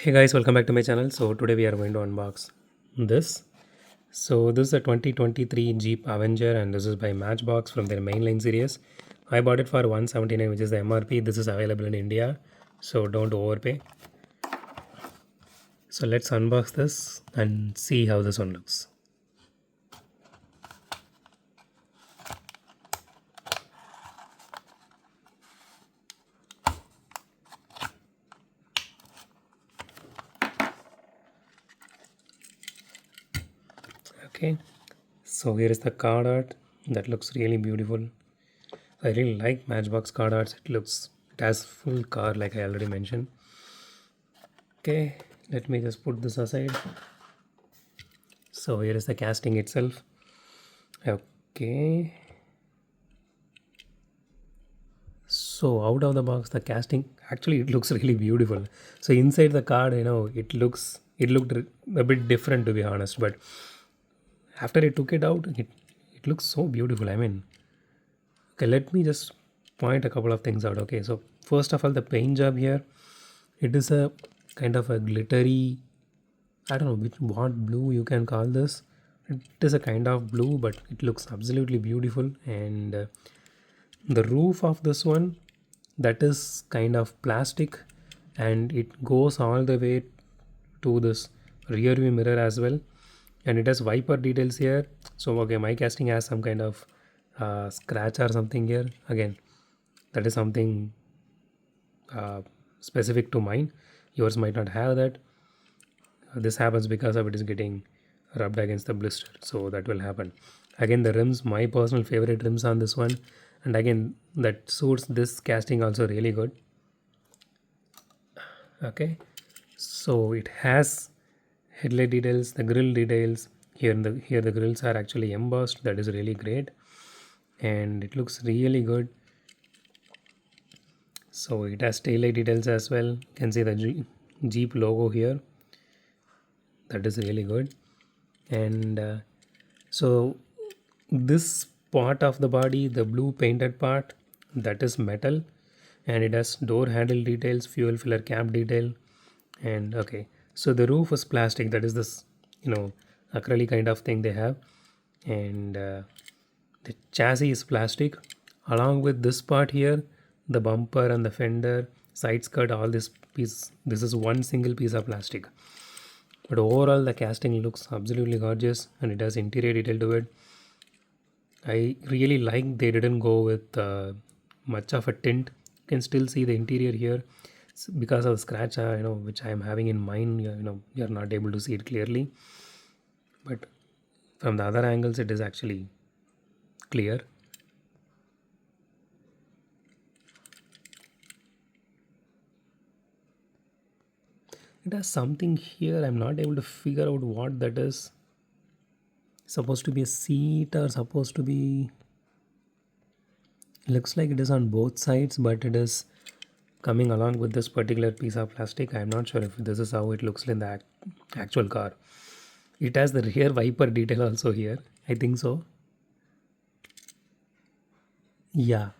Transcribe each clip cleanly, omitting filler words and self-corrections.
Hey guys, welcome back to my channel. So today we are going to unbox this. So this is a 2023 Jeep Avenger and this is by Matchbox from their mainline series. I bought it for 179, which is the MRP. This is available in India, so don't overpay. So let's unbox this and see how this one looks. Okay, so here is the card art. That looks really beautiful. I really like Matchbox card arts. It has full car like I already mentioned. Okay, let me just put this aside. So here is the casting itself. Okay, so out of the box the casting actually it looks really beautiful. So inside the card, it looked a bit different, to be honest, but after I took it out, it looks so beautiful. I mean, okay, let me just point a couple of things out. Okay, so first of all, the paint job here, it is a kind of a glittery, I don't know what blue you can call this. It is a kind of blue, but it looks absolutely beautiful. And the roof of this one, that is kind of plastic, and it goes all the way to this rear view mirror as well, and it has wiper details here. So okay, my casting has some kind of scratch or something here. Again, that is something uh, specific to mine. Yours might not have that. This happens because of it is getting rubbed against the blister, so that will happen. Again, the rims, my personal favorite rims on this one, and again that suits this casting also really good. Okay, so it has headlight details, the grill details here. Here the grills are actually embossed. That is really great, and it looks really good. So it has taillight details as well. You can see the Jeep logo here. That is really good. And so this part of the body, the blue painted part, that is metal, and it has door handle details, fuel filler cap detail. And okay, so the roof is plastic. That is this, acrylic kind of thing they have. And the chassis is plastic. Along with this part here, the bumper and the fender, side skirt, all this piece, this is one single piece of plastic. But overall, the casting looks absolutely gorgeous, and it has interior detail to it. I really like they didn't go with much of a tint. You can still see the interior here. Because of the scratch, which I am having in mine. You're not able to see it clearly, but from the other angles, it is actually clear. It has something here. I'm not able to figure out what that is. Supposed to be a seat or supposed to be. Looks like it is on both sides, but it is coming along with this particular piece of plastic. I'm not sure if this is how it looks in the actual car. It has the rear wiper detail also here. I think so. Yeah,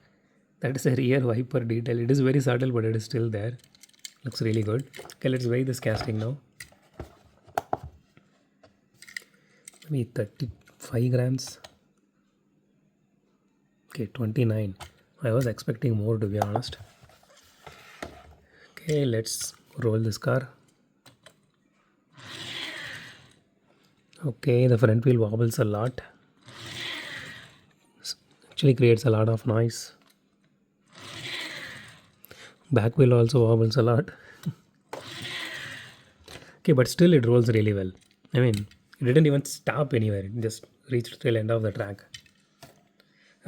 that is a rear wiper detail. It is very subtle, but it is still there. Looks really good. Okay, let's weigh this casting now. Maybe 35 grams. Okay, 29. I was expecting more, to be honest. Okay, let's roll this car. Okay, the front wheel wobbles a lot. Actually creates a lot of noise. Back wheel also wobbles a lot. Okay, but still it rolls really well. I mean, it didn't even stop anywhere. It just reached till end of the track.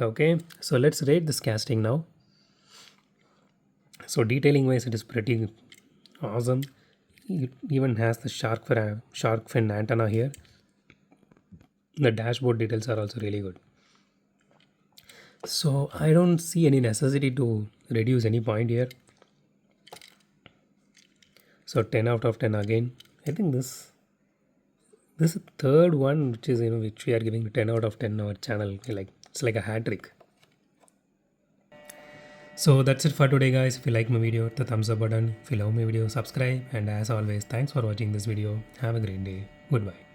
Okay, so let's rate this casting now. So detailing wise, it is pretty awesome. It even has the shark fin antenna here. The dashboard details are also really good. So I don't see any necessity to reduce any point here. So 10 out of 10 again. I think this third one, which is which we are giving 10 out of 10 on our channel, like it's like a hat trick. So that's it for today, guys. If you like my video, hit the thumbs up button. If you love my video, subscribe. And as always, thanks for watching this video. Have a great day. Goodbye.